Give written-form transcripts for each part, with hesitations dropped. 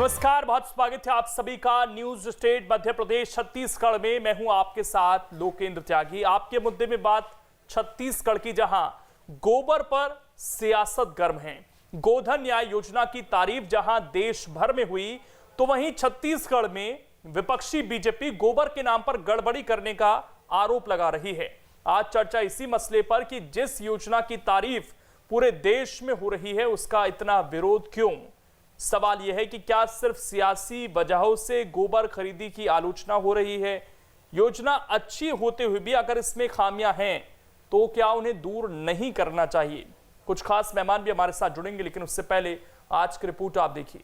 नमस्कार, बहुत स्वागत है आप सभी का न्यूज स्टेट मध्य प्रदेश छत्तीसगढ़ में। मैं हूं आपके साथ लोकेंद्र त्यागी। आपके मुद्दे में बात छत्तीसगढ़ की, जहां गोबर पर सियासत गर्म है। गोधन न्याय योजना की तारीफ जहां देश भर में हुई, तो वहीं छत्तीसगढ़ में विपक्षी बीजेपी गोबर के नाम पर गड़बड़ी करने का आरोप लगा रही है। आज चर्चा इसी मसले पर कि जिस योजना की तारीफ पूरे देश में हो रही है, उसका इतना विरोध क्यों। सवाल यह है कि क्या सिर्फ सियासी वजहों से गोबर खरीदी की आलोचना हो रही है। योजना अच्छी होते हुए भी अगर इसमें खामियां हैं तो क्या उन्हें दूर नहीं करना चाहिए। कुछ खास मेहमान भी हमारे साथ जुड़ेंगे, लेकिन उससे पहले आज की रिपोर्ट आप देखिए।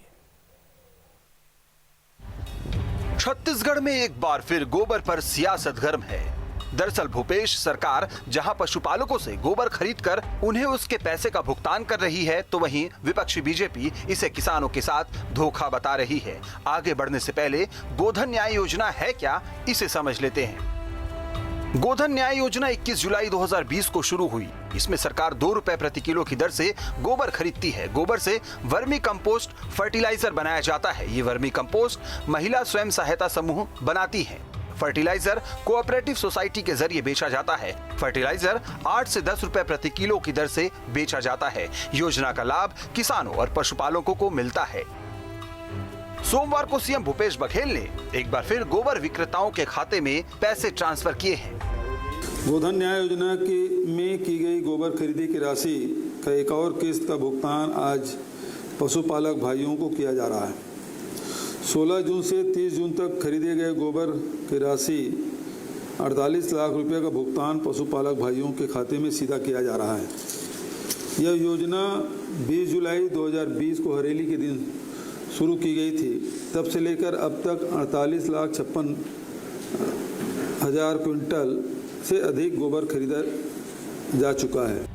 छत्तीसगढ़ में एक बार फिर गोबर पर सियासत गर्म है। दरअसल भूपेश सरकार जहां पशुपालकों से गोबर खरीदकर उन्हें उसके पैसे का भुगतान कर रही है, तो वहीं विपक्षी बीजेपी इसे किसानों के साथ धोखा बता रही है। आगे बढ़ने से पहले गोधन न्याय योजना है क्या, इसे समझ लेते हैं। गोधन न्याय योजना 21 जुलाई 2020 को शुरू हुई। इसमें सरकार 2 रुपए प्रति किलो की दर से गोबर खरीदती है। गोबर से वर्मी कंपोस्ट फर्टिलाइजर बनाया जाता है। ये वर्मी कंपोस्ट महिला स्वयं सहायता समूह बनाती है। फर्टिलाइजर कोऑपरेटिव सोसाइटी के जरिए बेचा जाता है। फर्टिलाइजर 8 से 10 रुपए प्रति किलो की दर से बेचा जाता है। योजना का लाभ किसानों और पशुपालकों को मिलता है। सोमवार को सीएम भूपेश बघेल ने एक बार फिर गोबर विक्रेताओं के खाते में पैसे ट्रांसफर किए हैं। गोधन न्याय योजना में की गई गोबर खरीदी की राशि का एक और किस्त का भुगतान आज पशुपालक भाइयों को किया जा रहा है। 16 जून से 30 जून तक खरीदे गए गोबर की राशि 48 लाख रुपए का भुगतान पशुपालक भाइयों के खाते में सीधा किया जा रहा है। यह योजना 20 जुलाई 2020 को हरेली के दिन शुरू की गई थी। तब से लेकर अब तक 48 लाख 56 हजार क्विंटल से अधिक गोबर खरीदा जा चुका है।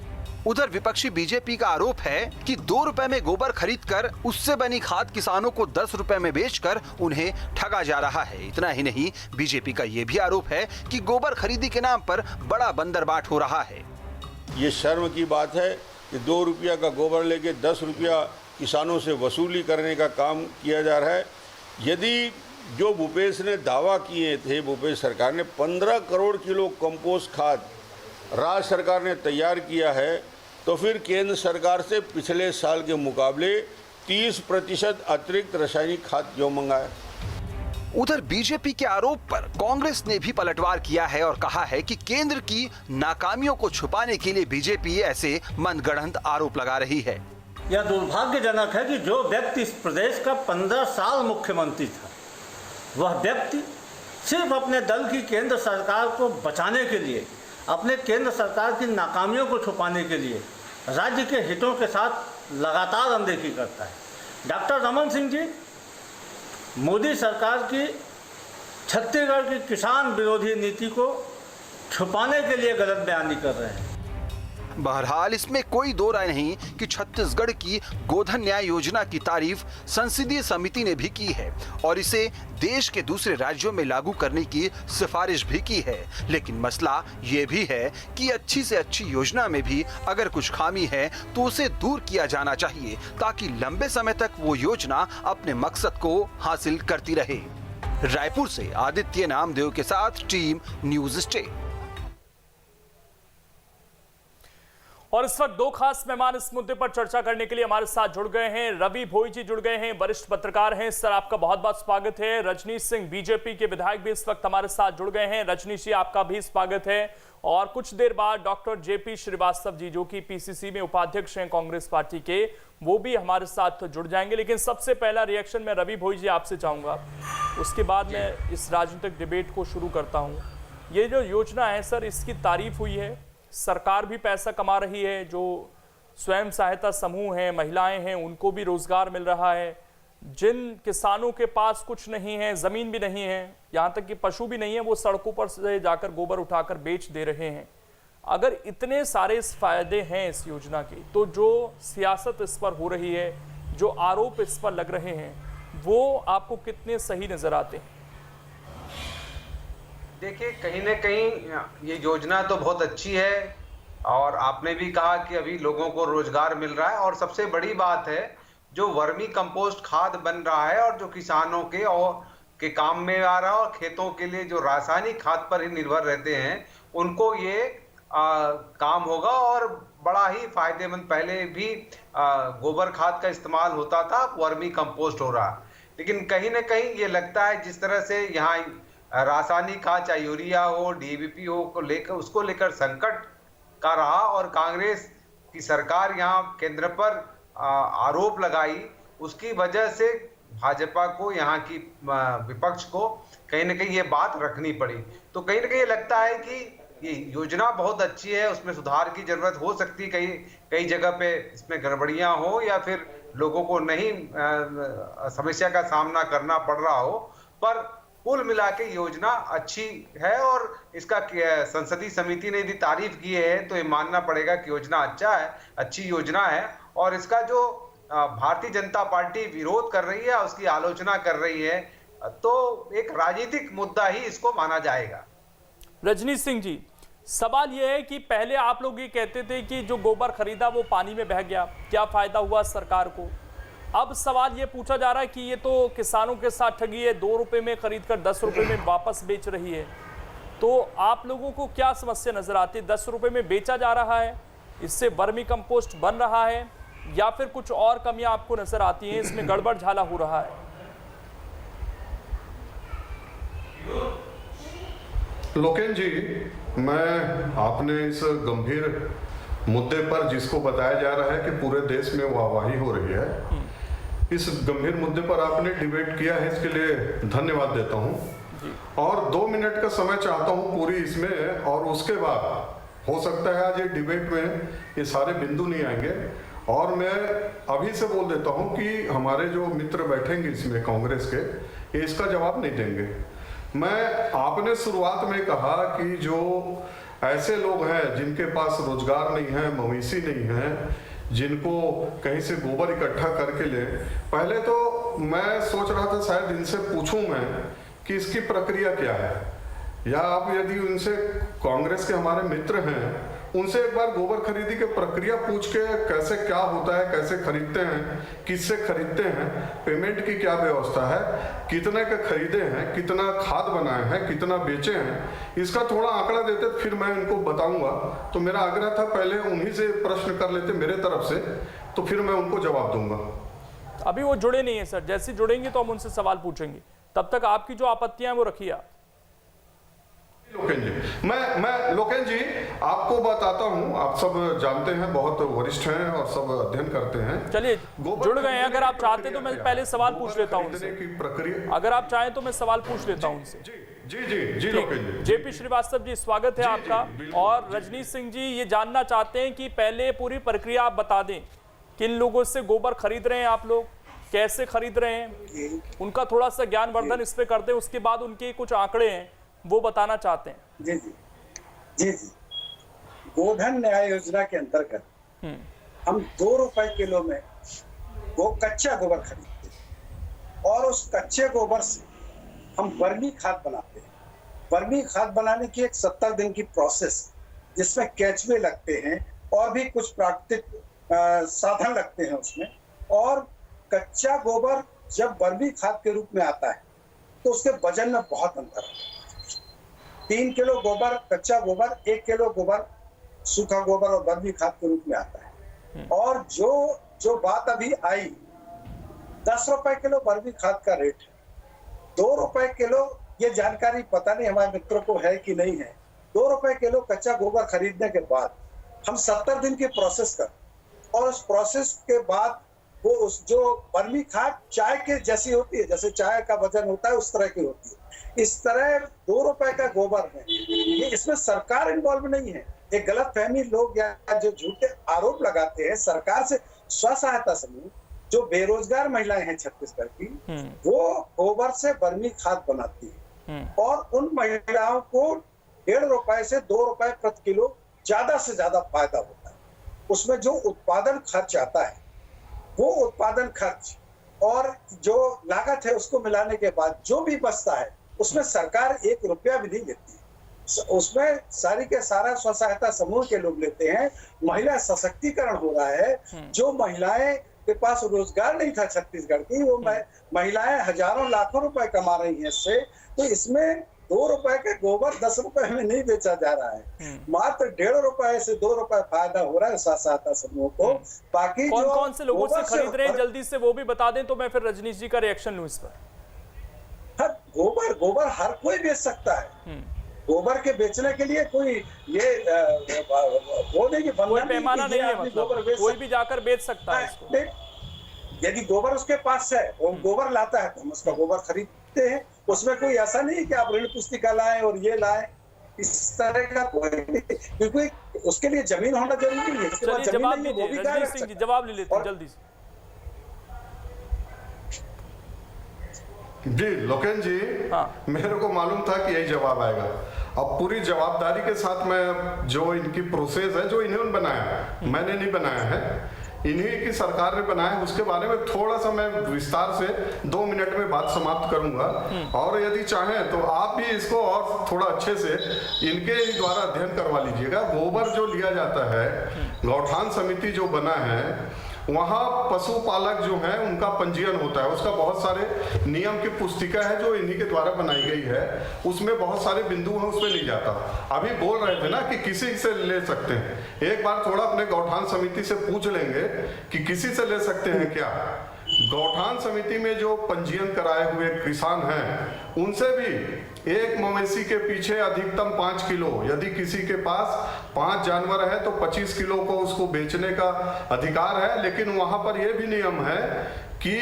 उधर विपक्षी बीजेपी का आरोप है कि 2 रुपए में गोबर खरीदकर उससे बनी खाद किसानों को 10 रुपए में बेचकर उन्हें ठगा जा रहा है। इतना ही नहीं, बीजेपी का ये भी आरोप है कि गोबर खरीदी के नाम पर बड़ा बंदरबाट हो रहा है। ये शर्म की बात है कि 2 रुपया का गोबर लेके 10 रुपया किसानों से वसूली करने का काम किया जा रहा है। यदि जो भूपेश ने दावा किए थे, भूपेश सरकार ने 15 करोड़ किलो कंपोस्ट खाद राज्य सरकार ने तैयार किया है, तो फिर केंद्र सरकार से पिछले साल के मुकाबले 30% अतिरिक्त रासायनिक खाद क्यों मंगाया। उधर बीजेपी के आरोप पर कांग्रेस ने भी पलटवार किया है और कहा है कि केंद्र की नाकामियों को छुपाने के लिए बीजेपी ऐसे मनगढ़ंत आरोप लगा रही है। यह दुर्भाग्यजनक है कि जो व्यक्ति इस प्रदेश का 15 साल मुख्यमंत्री था, वह व्यक्ति सिर्फ अपने दल की केंद्र सरकार को बचाने के लिए, अपने केंद्र सरकार की नाकामियों को छुपाने के लिए राज्य के हितों के साथ लगातार अनदेखी करता है। डॉक्टर रमन सिंह जी मोदी सरकार की छत्तीसगढ़ की किसान विरोधी नीति को छुपाने के लिए गलत बयानी कर रहे हैं। बहरहाल इसमें कोई दो राय नहीं कि छत्तीसगढ़ की गोधन न्याय योजना की तारीफ संसदीय समिति ने भी की है और इसे देश के दूसरे राज्यों में लागू करने की सिफारिश भी की है। लेकिन मसला ये भी है कि अच्छी से अच्छी योजना में भी अगर कुछ खामी है तो उसे दूर किया जाना चाहिए, ताकि लंबे समय तक वो योजना अपने मकसद को हासिल करती रहे। रायपुर से आदित्य नामदेव के साथ टीम न्यूज स्टेट। और इस वक्त 2 खास मेहमान इस मुद्दे पर चर्चा करने के लिए हमारे साथ जुड़ गए हैं। रवि भोई जी जुड़ गए हैं, वरिष्ठ पत्रकार हैं। सर, आपका बहुत बहुत स्वागत है। रजनीश सिंह बीजेपी के विधायक भी इस वक्त हमारे साथ जुड़ गए हैं। रजनीश जी, आपका भी स्वागत है। और कुछ देर बाद डॉक्टर जेपी श्रीवास्तव जी, जो कि पीसीसी में उपाध्यक्ष हैं कांग्रेस पार्टी के, वो भी हमारे साथ जुड़ जाएंगे। लेकिन सबसे पहला रिएक्शन मैं रवि भोई जी आपसे चाहूंगा, उसके बाद मैं इस राजनीतिक डिबेट को शुरू करता हूँ। ये जो योजना है सर, इसकी तारीफ हुई है, सरकार भी पैसा कमा रही है, जो स्वयं सहायता समूह हैं, महिलाएं हैं, उनको भी रोजगार मिल रहा है। जिन किसानों के पास कुछ नहीं है, जमीन भी नहीं है, यहाँ तक कि पशु भी नहीं है, वो सड़कों पर से जाकर गोबर उठाकर बेच दे रहे हैं। अगर इतने सारे फायदे हैं इस योजना के, तो जो सियासत इस पर हो रही है, जो आरोप इस पर लग रहे हैं, वो आपको कितने सही नजर आते हैं? देखिए, कहीं ना कहीं ये योजना तो बहुत अच्छी है और आपने भी कहा कि अभी लोगों को रोजगार मिल रहा है और सबसे बड़ी बात है जो वर्मी कंपोस्ट खाद बन रहा है और जो किसानों के काम में आ रहा है, और खेतों के लिए जो रासायनिक खाद पर ही निर्भर रहते हैं उनको ये काम होगा और बड़ा ही फायदेमंद। पहले भी गोबर खाद का इस्तेमाल होता था, वर्मी कंपोस्ट हो रहा है। लेकिन कहीं ना कहीं ये लगता है जिस तरह से यहाँ रासायनिक खाद चाहे यूरिया हो, डीएपी हो, उसको लेकर संकट का रहा, और कांग्रेस की सरकार यहाँ केंद्र पर आरोप लगाई, उसकी वजह से भाजपा को, यहाँ की विपक्ष को कहीं ना कहीं ये बात रखनी पड़ी। तो कहीं ना कहीं ये लगता है कि ये योजना बहुत अच्छी है, उसमें सुधार की जरूरत हो सकती है, कई जगह पे इसमें गड़बड़ियां हो या फिर लोगों को नहीं समस्या का सामना करना पड़ रहा हो, पर कुल मिला के योजना अच्छी है। और इसका संसदीय समिति ने यदि तारीफ की है तो ये मानना पड़ेगा कि योजना अच्छी योजना है। और इसका जो भारतीय जनता पार्टी विरोध कर रही है, उसकी आलोचना कर रही है, तो एक राजनीतिक मुद्दा ही इसको माना जाएगा। रजनीश सिंह जी, सवाल यह है कि पहले आप लोग ये कहते थे कि जो गोबर खरीदा वो पानी में बह गया, क्या फायदा हुआ सरकार को? अब सवाल ये पूछा जा रहा है कि ये तो किसानों के साथ ठगी है, 2 रुपए में खरीद कर 10 रुपए में वापस बेच रही है। तो आप लोगों को क्या समस्या नजर आती है? 10 रुपए में बेचा जा रहा है, इससे वर्मी कंपोस्ट बन रहा है, या फिर कुछ और कमियां आपको नजर आती हैं, इसमें गड़बड़ झाला हो रहा है? लोकेन जी, मैं आपने इस गंभीर मुद्दे पर, जिसको बताया जा रहा है कि पूरे देश में वाहवाही हो रही है, इस गंभीर मुद्दे पर आपने डिबेट किया है, इसके लिए धन्यवाद देता हूं। और 2 मिनट का समय चाहता हूं पूरी इसमें, और उसके बाद हो सकता है आज ये डिबेट में ये सारे बिंदु नहीं आएंगे। और मैं अभी से बोल देता हूं कि हमारे जो मित्र बैठेंगे इसमें कांग्रेस के, ये इसका जवाब नहीं देंगे। मैं, आपने शुरुआत में कहा कि जो ऐसे लोग हैं जिनके पास रोजगार नहीं है, मवेशी नहीं है, जिनको कहीं से गोबर इकट्ठा करके ले, पहले तो मैं सोच रहा था शायद इनसे पूछूं मैं कि इसकी प्रक्रिया क्या है, या आप यदि उनसे, कांग्रेस के हमारे मित्र हैं, उनसे एक बार गोबर खरीदी की प्रक्रिया पूछ के, कैसे क्या होता है, कैसे खरीदते हैं, किससे खरीदते हैं, पेमेंट की क्या व्यवस्था है, कितने का खरीदे हैं, कितना खाद बनाए हैं, कितना बेचे हैं, इसका थोड़ा आंकड़ा देते फिर मैं इनको बताऊंगा। तो मेरा आग्रह था पहले उन्हीं से प्रश्न कर लेते मेरे तरफ से, तो फिर मैं उनको जवाब दूंगा। अभी वो जुड़े नहीं है सर, जैसे जुड़ेंगे तो हम उनसे सवाल पूछेंगे, तब तक आपकी जो आपत्तियां हैं वो रखिए आप। लोकेन जी, मैं लोकेन जी आपको बताता हूं, आप सब जानते हैं, बहुत वरिष्ठ हैं और सब अध्ययन करते हैं। चलिए, जुड़ गए हैं, अगर आप चाहते तो मैं पहले सवाल पूछ लेता हूं उनसे। प्रक्रिया, अगर आप चाहें तो मैं सवाल पूछ लेता हूं उनसे। जी लोकेन जी। जेपी श्रीवास्तव जी, स्वागत है आपका। और रजनीश सिंह जी ये जानना चाहते हैं कि पहले पूरी प्रक्रिया आप बता दें, किन लोगों से गोबर खरीद रहे हैं आप लोग, कैसे खरीद रहे हैं, उनका थोड़ा सा ज्ञानवर्धन इस पे कर दें, उसके बाद उनके कुछ आंकड़े हैं वो बताना चाहते हैं। जी। गोधन न्याय योजना के अंतर्गत हम 2 रुपए किलो में कच्चा गोबर खरीदते हैं, और उस कच्चे गोबर से हम वर्मी खाद बनाते हैं। वर्मी खाद बनाने की एक 70 दिन की प्रोसेस, जिसमें केचुए लगते हैं और भी कुछ प्राकृतिक साधन लगते हैं उसमें। और कच्चा गोबर जब वर्मी खाद के रूप में आता है तो उसके वजन में बहुत अंतर है। 3 किलो गोबर कच्चा गोबर, 1 किलो गोबर सूखा गोबर और वर्मी खाद के रूप में आता है। और जो बात अभी आई, 10 रुपए किलो वर्मी खाद का रेट है, 2 रुपए किलो, ये जानकारी पता नहीं हमारे मित्रों को है कि नहीं है। 2 रुपए किलो कच्चा गोबर खरीदने के बाद हम 70 दिन की प्रोसेस कर, और उस प्रोसेस के बाद वो उस जो वर्मी खाद चाय के जैसी होती है, जैसे चाय का वजन होता है उस तरह की होती है। इस तरह 2 रुपए का गोबर है, ये इसमें सरकार इन्वॉल्व नहीं है। एक गलत फहमी लोग या जो झूठे आरोप लगाते हैं सरकार से, स्व सहायता समूह जो बेरोजगार महिलाएं हैं छत्तीसगढ़ की, वो गोबर से वर्मी खाद बनाती है, और उन महिलाओं को 1.5 रुपए से 2 रुपए प्रति किलो ज्यादा से ज्यादा फायदा होता है। उसमें जो उत्पादन खर्च आता है, वो उत्पादन खर्च और जो लागत है उसको मिलाने के बाद जो भी बचता है उसमें सरकार 1 रुपया भी नहीं लेती है। उसमें सारी के सारा स्व सहायता समूह के लोग लेते हैं। महिला सशक्तिकरण हो रहा है। जो महिलाएं के पास रोजगार नहीं था छत्तीसगढ़ की, वो महिलाएं हजारों लाखों रुपए कमा रही हैं इससे। तो इसमें 2 रुपए के गोबर 10 रुपए में नहीं बेचा जा रहा है, मात्र 1.5 रुपए से 2 रुपए फायदा हो रहा है सहायता समूह को। बाकी कौन कौन से लोगों से खरीद रहे हैं जल्दी से वो भी बता दें, तो मैं फिर रजनीश जी का रिएक्शन लूं इस पर। गोबर हर कोई बेच सकता है। गोबर के बेचने के लिए कोई ये वो नहीं, कोई पैमाना नहीं है, मतलब कोई भी जाकर बेच सकता है इसको। यदि गोबर उसके पास है, वो गोबर लाता है तो हम उसका गोबर खरीदते हैं। उसमें कोई ऐसा नहीं कि आप ऋण पुस्तिका लाएं और ये लाएं, इस तरह का कोई नहीं, क्योंकि उसके लिए जमीन होना जरूरी है। जवाब दीजिए रजनीश सिंह जी, जवाब ले लेते हैं जल्दी से। जी लोकेन जी, मेरे को मालूम था कि यही जवाब आएगा। अब पूरी जवाबदारी के साथ मैं, जो इनकी प्रोसेस है, जो इन्होंने बनाया है, मैंने नहीं बनाया है, इन्हीं की सरकार ने बनाया है, उसके बारे में थोड़ा सा मैं विस्तार से 2 मिनट में बात समाप्त करूंगा। और यदि चाहें तो आप भी इसको और थोड़ा अच्छे से इनके द्वारा अध्ययन करवा लीजिएगा। गोबर जो लिया जाता है, गौठान समिति जो बना है, वहाँ पशुपालक जो हैं उनका पंजीयन होता है, उसका बहुत सारे नियम की पुस्तिका है जो इन्हीं के द्वारा बनाई गई है। उसमें बहुत सारे बिंदु हैं, उसमें नहीं जाता। अभी बोल रहे थे ना कि किसी से ले सकते हैं, एक बार थोड़ा अपने गौठान समिति से पूछ लेंगे कि किसी से ले सकते हैं क्या। गौठान समिति में जो पंजीयन कराए हुए किसान हैं, उनसे भी एक मवेशी के पीछे अधिकतम 5 किलो, यदि किसी के पास 5 जानवर है तो 25 किलो को उसको बेचने का अधिकार है। लेकिन वहां पर यह भी नियम है कि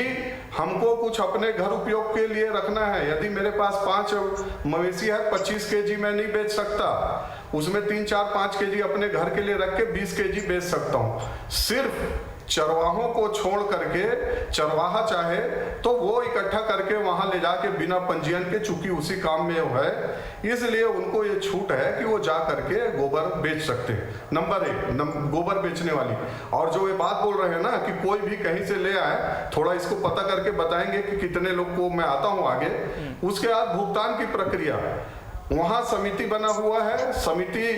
हमको कुछ अपने घर उपयोग के लिए रखना है। यदि मेरे पास 5 मवेशी है, 25 केजी मैं नहीं बेच सकता, उसमें 3, 4, 5 केजी अपने घर के लिए रख के 20 केजी बेच सकता हूँ। सिर्फ चरवाहों को छोड़ करके, चरवाहा चाहे तो वो इकट्ठा करके वहां ले जाके बिना पंजीयन के, चूंकि उसी काम में वो है, इसलिए उनको ये छूट है कि वो जा करके गोबर बेच सकते हैं। नंबर 1 गोबर बेचने वाली। और जो ये बात बोल रहे हैं ना कि कोई भी कहीं से ले आए, थोड़ा इसको पता करके बताएंगे कि कितने लोग को मैं आता हूं आगे। उसके बाद भुगतान की प्रक्रिया, वहां समिति बना हुआ है, समिति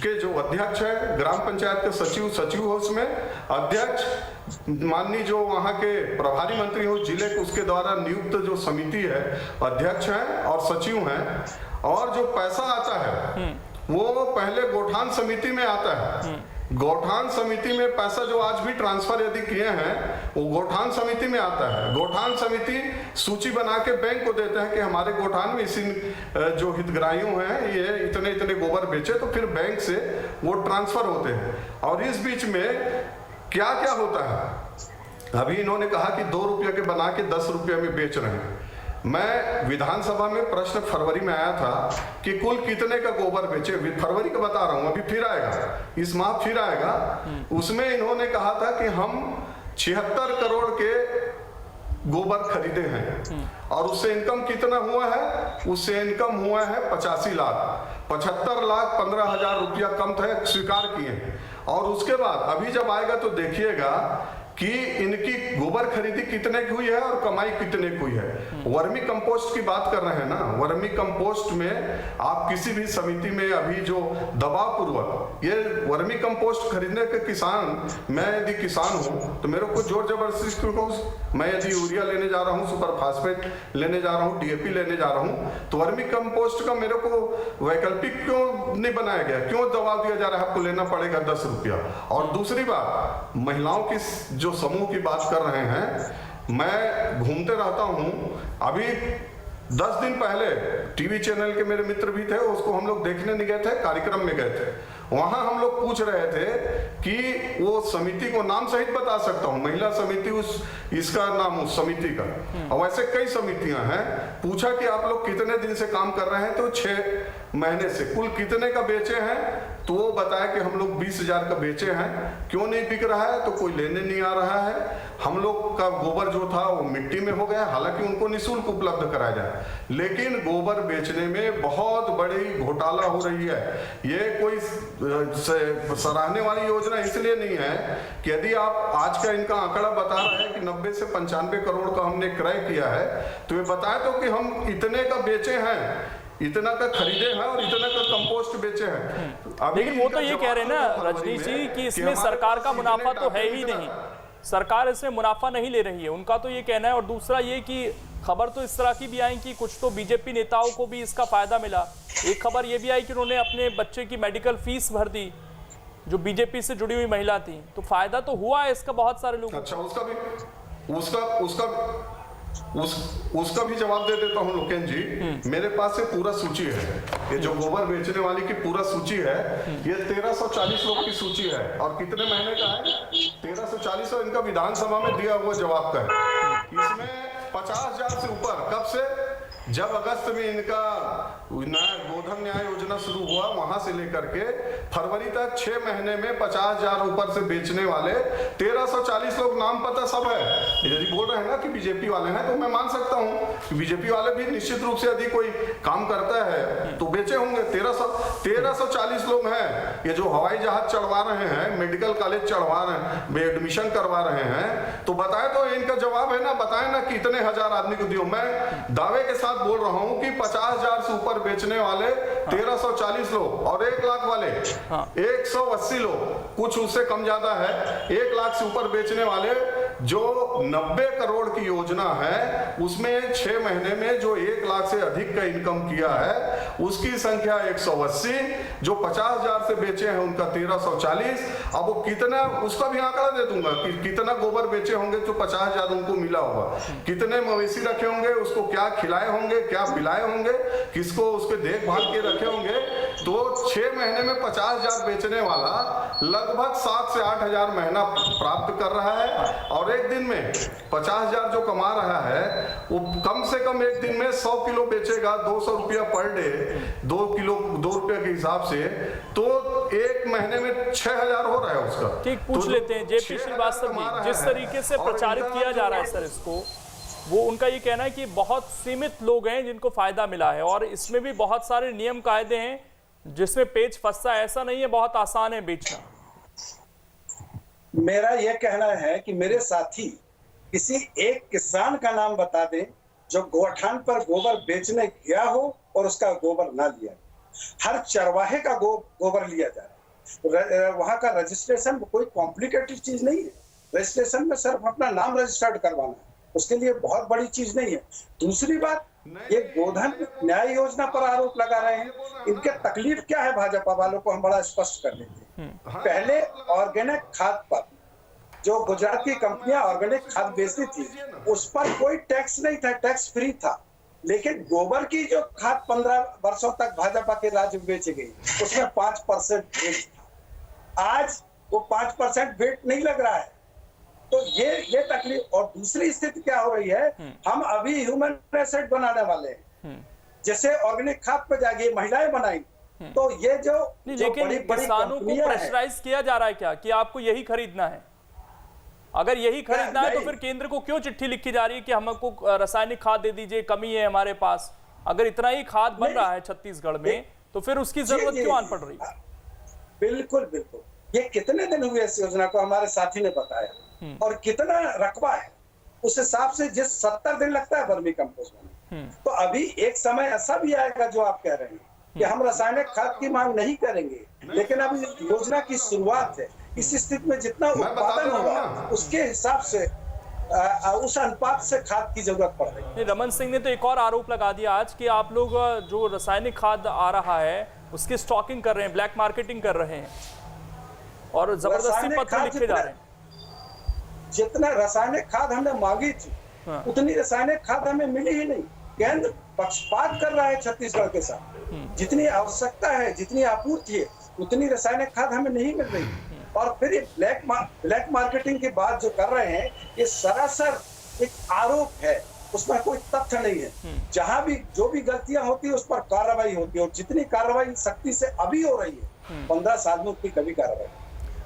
के जो अध्यक्ष है, ग्राम पंचायत के सचिव है, उसमें अध्यक्ष माननीय जो वहां के प्रभारी मंत्री हो जिले के, उसके द्वारा नियुक्त जो समिति है, अध्यक्ष हैं और सचिव हैं। और जो पैसा आता है वो पहले गौठान समिति में आता है। गौठान समिति में पैसा जो आज भी ट्रांसफर यदि किए हैं, वो गौठान समिति में आता है। गौठान समिति सूची बना के बैंक को देते हैं कि हमारे गौठान में इसी जो हितग्राहियों हैं ये इतने इतने गोबर बेचे, तो फिर बैंक से वो ट्रांसफर होते हैं। और इस बीच में क्या क्या होता है, अभी इन्होंने कहा कि 2 रुपये के बना के 10 रुपये में बेच रहे हैं। मैं विधानसभा में प्रश्न फरवरी में आया था कि कुल कितने का गोबर बेचे, फरवरी का बता रहा हूं, अभी फिर आएगा, इस माह फिर आएगा। उसमें इन्होंने कहा था कि हम 76 करोड़ के गोबर खरीदे हैं। और उससे इनकम कितना हुआ है, उससे इनकम हुआ है 85 लाख, 75 लाख 15,000 रुपया कम था, स्वीकार किए। और उसके बाद अभी जब आएगा तो देखिएगा कि इनकी गोबर खरीदी कितने की हुई है और कमाई कितने की हुई है। वर्मी कंपोस्ट की बात कर रहे हैं ना, वर्मी कंपोस्ट में आप किसी भी समिति में अभी जो दबाव पूर्वक ये वर्मी कंपोस्ट खरीदने के किसान, मैं यदि किसान हूं तो मेरे को जोर जबरदस्ती क्यों, मैं यदि यूरिया लेने जा रहा हूं, सुपर फास्फेट लेने जा रहा हूं, डीएपी लेने जा रहा हूं, तो वर्मी कंपोस्ट का मेरे को वैकल्पिक क्यों नहीं बनाया गया, क्यों दबाव दिया जा रहा है आपको लेना पड़ेगा 10 रुपया। और दूसरी बात, महिलाओं की जो समूह की बात कर रहे हैं, मैं घूमते रहता हूं। अभी 10 दिन पहले टीवी चैनल के मेरे मित्र भी थे, उसको हम लोग देखने नहीं गए थे, कार्यक्रम में गए थे। वहां हम लोग पूछ रहे थे कि वो समिति को नाम सहित बता सकता हूं, महिला समिति, उस इसका नाम उस समिति का, और वैसे कई समितियां हैं। पूछा कि आप लोग कितने दिन से काम कर रहे हैं, तो 6 महीने से। कुल कितने का बेचे हैं, तो वो बताया कि हम लोग 20,000 का बेचे हैं। क्यों नहीं बिक रहा है, तो कोई लेने नहीं आ रहा है। हम लोग का गोबर जो था वो मिट्टी में हो गया, हालांकि उनको निःशुल्क उपलब्ध कराया जाए, लेकिन गोबर बेचने में बहुत बड़ी घोटाला हो रही है। ये कोई सराहने वाली योजना इसलिए नहीं है कि यदि आप आज का इनका आंकड़ा बता रहा है कि 90 से 95 करोड़ का हमने क्रय किया है, तो ये बताए तो कि हम इतने का बेचे हैं, इतना का खरीदे हैं और इतना का कंपोस्ट बेचे हैं। लेकिन वो तो ये कह रहे हैं ना रजनीश जी कि इसमें सरकार का मुनाफा तो है ही नहीं। सरकार इसमें मुनाफा नहीं ले रही है, उनका तो ये कहना है। और दूसरा ये कि खबर तो इस तरह की भी आई कि कुछ तो बीजेपी नेताओं को भी इसका फायदा मिला। एक खबर ये भी आई कि उन्होंने अपने बच्चे की मेडिकल फीस भर दी, जो बीजेपी से जुड़ी हुई महिला थी। तो फायदा तो हुआ है इसका बहुत सारे लोगों को। अच्छा, उसका भी जवाब दे देता हूं लोकेन जी। मेरे पास ये पूरा सूची है, ये जो गोबर बेचने वाली की पूरा सूची है, ये 1340 लोग की सूची है। और कितने महीने का है? 1340। और इनका विधानसभा में दिया हुआ जवाब का है। इसमें 50,000 से ऊपर, कब से? जब अगस्त में इनका गोधन न्याय योजना शुरू हुआ, वहां से लेकर के फरवरी तक 6 महीने में 50,000 ऊपर से बेचने वाले 1340 लोग, नाम पता सब है। यदि बोल रहे हैं ना कि बीजेपी वाले हैं, तो मैं मान सकता हूं कि बीजेपी वाले भी निश्चित रूप से यदि कोई काम करता है तो बेचे होंगे। 1340 लोग हैं। ये जो हवाई जहाज चढ़वा रहे हैं, मेडिकल कॉलेज चढ़वा रहे हैं, एडमिशन करवा रहे हैं, तो बताए तो इनका जवाब है ना, बताए ना कितने हजार आदमी को दियो। मैं दावे के साथ बोल रहा हूं कि 50,000 से ऊपर बेचने वाले 1340 लोग और 1 लाख वाले 180 लोग, कुछ उससे कम ज्यादा है। 1 लाख से ऊपर बेचने वाले, जो 90 करोड़ की योजना है, उसमें 6 महीने में जो 1 लाख से अधिक का इनकम किया है, उसकी संख्या 180। जो 50,000 से बेचे हैं उनका 1340। अब वो कितना, उसका भी आंकड़ा दे दूंगा कि कितना गोबर बेचे होंगे जो 50,000 उनको मिला होगा, कितने मवेशी रखे होंगे, उसको क्या खिलाए होंगे, क्या पिलाए होंगे, किसको उसके देखभाल के रखे होंगे। तो 6 महीने में 50,000 बेचने वाला लगभग 7 से 8,000 महीना प्राप्त कर रहा है। और एक दिन में 50,000 जो कमा रहा है, वो कम से कम एक दिन में 100 किलो बेचेगा, 200 रुपया पर डे, 2 किलो 2 रुपये के हिसाब से, तो एक महीने में 6,000 हो रहा है उसका। ठीक, पूछ लेते हैं जेपी श्रीवास्तव जी, जिस तरीके से प्रचारित किया जा रहा है सर इसको, वो उनका ये कहना है कि बहुत सीमित लोग हैं जिनको फायदा मिला है, और इसमें भी बहुत सारे नियम कायदे हैं जिसमें पेच फंसता है। ऐसा नहीं है बहुत आसान है बेचना। मेरा यह कहना है कि मेरे साथी किसी एक किसान का नाम बता दें जो गोठान पर गोबर बेचने गया हो और उसका गोबर ना लिया। हर चरवाहे का गोबर लिया जा रहा है। वहां का रजिस्ट्रेशन कोई कॉम्प्लिकेटेड चीज नहीं है। रजिस्ट्रेशन में सिर्फ अपना नाम रजिस्टर्ड करवाना है, उसके लिए बहुत बड़ी चीज नहीं है। दूसरी बात, ये गोधन न्याय योजना पर आरोप लगा रहे हैं। इनके तकलीफ क्या है भाजपा वालों को हम बड़ा स्पष्ट कर देते हैं। पहले ऑर्गेनिक खाद पर जो गुजरात की कंपनियां ऑर्गेनिक खाद बेचती थी, उस पर कोई टैक्स नहीं था, टैक्स फ्री था। लेकिन गोबर की जो खाद 15 वर्षों तक भाजपा के राज्य में बेची गई, उसमें 5% वेट था। आज वो 5% वेट नहीं लग रहा है। तो ये तकलीफ। और दूसरी स्थिति क्या हो रही है, हम अभी ह्यूमन एसेट बनाने वाले हैं, जैसे ऑर्गेनिक खाद पे जाएगी महिलाएं बनाएंगी। तो ये जो लेकिन किसानों को प्रेशराइज किया जा रहा है क्या कि आपको यही खरीदना है? अगर यही खरीदना है तो फिर केंद्र को क्यों चिट्ठी लिखी जा रही है कि हमको रासायनिक खाद दे दीजिए, कमी है हमारे पास? अगर इतना ही खाद बन रहा है छत्तीसगढ़ में, तो फिर उसकी जरूरत क्यों आन पड़ रही है? बिल्कुल बिल्कुल। ये कितने दिन हुए इस योजना को, हमारे साथी ने बताया, और कितना रकबा है उस हिसाब से। जिस 70 दिन लगता है वर्मी कंपोस्ट में, तो अभी एक समय ऐसा भी आएगा जो आप कह रहे हैं कि हम रासायनिक खाद की मांग नहीं करेंगे, लेकिन अभी योजना की शुरुआत है। इस स्थिति में जितना उत्पादन होगा उसके हिसाब से उस अनुपात से खाद की जरूरत पड़ रही है। रमन सिंह ने तो एक और आरोप लगा दिया आज कि आप लोग जो रासायनिक खाद आ रहा है उसकी स्टॉकिंग कर रहे हैं, ब्लैक मार्केटिंग कर रहे हैं और जबरदस्ती पत्र लिखे जा रहे हैं। जितना रासायनिक खाद हमने मांगी थी, उतनी रासायनिक खाद हमें मिली ही नहीं। केंद्र पक्षपात कर रहा है छत्तीसगढ़ के साथ। जितनी आवश्यकता है, जितनी आपूर्ति है, उतनी रासायनिक खाद हमें नहीं मिल रही। और फिर ये ब्लैक मार्केटिंग की बात जो कर रहे हैं, ये सरासर एक आरोप है, उसमें कोई तथ्य नहीं है। जहां भी जो भी गलतियां होती है उस पर कार्रवाई होती है, और जितनी कार्रवाई सख्ती से अभी हो रही है, 15 साल में उतनी कभी कार्रवाई।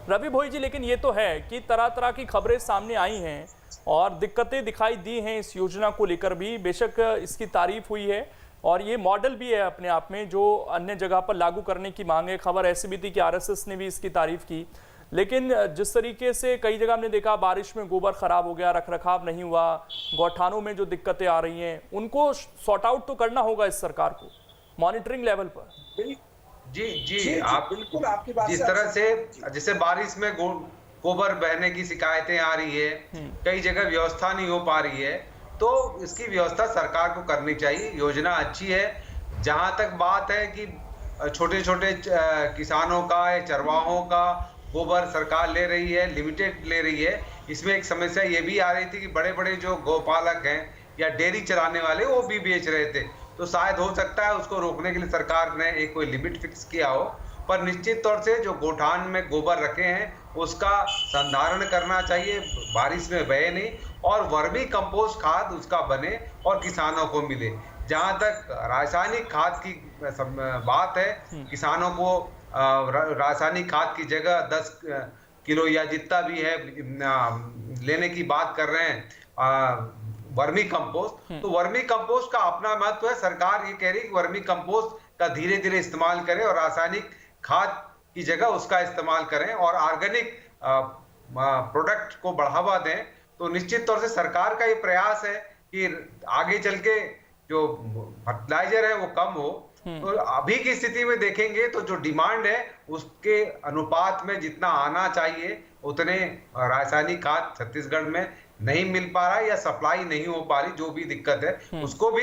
रवि भोई जी, लेकिन ये तो है कि तरह तरह की खबरें सामने आई हैं और दिक्कतें दिखाई दी हैं इस योजना को लेकर भी। बेशक इसकी तारीफ हुई है और ये मॉडल भी है अपने आप में जो अन्य जगह पर लागू करने की मांग है। खबर ऐसी भी थी कि आरएसएस ने भी इसकी तारीफ की, लेकिन जिस तरीके से कई जगह हमने देखा बारिश में गोबर खराब हो गया, रखरखाव नहीं हुआ, गौठानों में जो दिक्कतें आ रही हैं उनको सॉर्ट आउट तो करना होगा इस सरकार को मॉनिटरिंग लेवल पर। जी आप बिल्कुल, आपकी बात जिस तरह से जैसे बारिश में गोबर बहने की शिकायतें आ रही है, कई जगह व्यवस्था नहीं हो पा रही है, तो इसकी व्यवस्था सरकार को करनी चाहिए। योजना अच्छी है। जहां तक बात है कि छोटे छोटे किसानों का या चरवाहों का गोबर सरकार ले रही है, लिमिटेड ले रही है, इसमें एक समस्या ये भी आ रही थी कि बड़े बड़े जो गौपालक हैं या डेयरी चलाने वाले वो भी बेच रहे थे। तो शायद हो सकता है उसको रोकने के लिए सरकार ने एक कोई लिमिट फिक्स किया हो, पर निश्चित तौर से जो गोठान में गोबर रखे हैं उसका संधारण करना चाहिए, बारिश में बहे नहीं, और वर्मी कंपोस्ट खाद उसका बने और किसानों को मिले। जहां तक रासायनिक खाद की बात है, किसानों को रासायनिक खाद की जगह 10 किलो या जितना भी है लेने की बात कर रहे हैं वर्मी कंपोस्ट, तो वर्मी कंपोस्ट का अपना महत्व है। सरकार ये कह रही है कि वर्मी कंपोस्ट का धीरे धीरे इस्तेमाल करें और रासायनिक खाद की जगह उसका इस्तेमाल करें और ऑर्गेनिक प्रोडक्ट को बढ़ावा दें। तो निश्चित तौर से सरकार का ये प्रयास है कि आगे चल के जो फर्टिलाइजर है वो कम हो। तो अभी की स्थिति में देखेंगे तो जो डिमांड है उसके अनुपात में जितना आना चाहिए उतने रासायनिक खाद छत्तीसगढ़ में नहीं मिल पा रहा है या सप्लाई नहीं हो पा रही। जो भी दिक्कत है उसको भी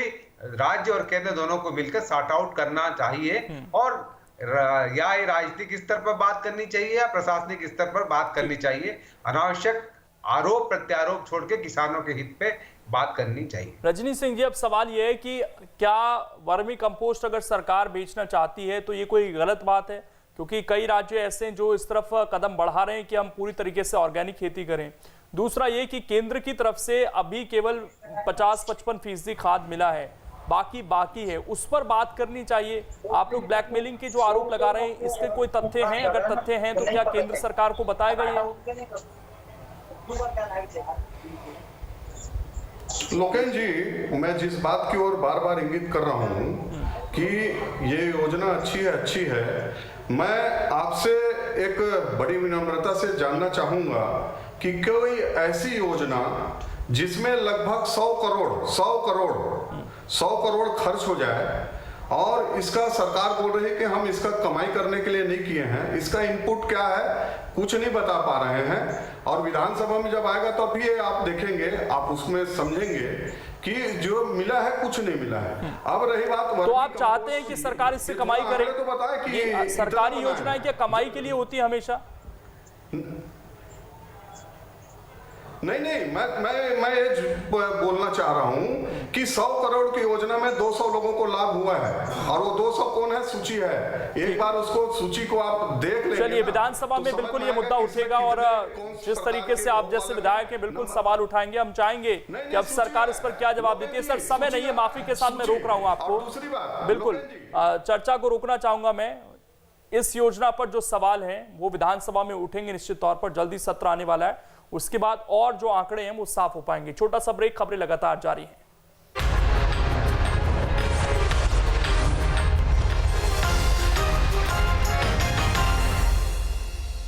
राज्य और केंद्र दोनों को मिलकर सॉर्ट आउट करना चाहिए, और या राजनीतिक स्तर पर बात करनी चाहिए या प्रशासनिक स्तर पर बात करनी चाहिए। अनावश्यक आरोप प्रत्यारोप छोड़ के किसानों के हित पे बात करनी चाहिए। रजनी सिंह जी, अब सवाल यह है कि क्या वर्मी कंपोस्ट अगर सरकार बेचना चाहती है तो ये कोई गलत बात है? क्योंकि कई राज्य ऐसे हैं जो इस तरफ कदम बढ़ा रहे हैं कि हम पूरी तरीके से ऑर्गेनिक खेती करें। दूसरा ये कि केंद्र की तरफ से अभी केवल 50-55% खाद मिला है, बाकी है, उस पर बात करनी चाहिए। आप लोग ब्लैकमेलिंग के जो आरोप लगा रहे हैं, इसके कोई तथ्य हैं? अगर तथ्य हैं तो क्या केंद्र सरकार को बताएगा ये? लोकेन जी, मैं जिस बात की ओर बार बार इंगित कर रहा हूँ कि ये योजना अच्छी है, मैं आपसे एक बड़ी विनम्रता से जानना चाहूंगा कि कोई ऐसी योजना जिसमें लगभग 100 करोड़ खर्च हो जाए और इसका सरकार बोल रही है कि हम इसका कमाई करने के लिए नहीं किए हैं, इसका इनपुट क्या है कुछ नहीं बता पा रहे हैं, और विधानसभा में जब आएगा तो भी आप देखेंगे, आप उसमें समझेंगे कि जो मिला है कुछ नहीं मिला है। अब रही बात, तो आप चाहते हैं कि सरकार इससे कमाई करे? तो बताए कि सरकारी योजनाएं क्या कमाई के लिए होती है हमेशा? नहीं, मैं ये बोलना चाह रहा हूं कि 100 करोड़ की योजना में 200 लोगों को लाभ हुआ है, और वो 200 कौन है? सूची है, एक बार उसको सूची को आप देख लेंगे। चलिए, विधानसभा में बिल्कुल ये मुद्दा उठेगा, और जिस तरीके से आप जैसे विधायक हैं बिल्कुल सवाल उठाएंगे। हम चाहेंगे कि अब सरकार इस पर क्या जवाब देती है। सर, समय नहीं है, माफी के साथ मैं रोक रहा हूं आपको। बिल्कुल चर्चा को रोकना चाहूंगा मैं। इस योजना पर जो सवाल हैं वो विधानसभा में उठेंगे निश्चित तौर पर। जल्दी सत्र आने वाला है, उसके बाद और जो आंकड़े हैं वो साफ हो पाएंगे। छोटा सा ब्रेक, खबरें लगातार जारी हैं।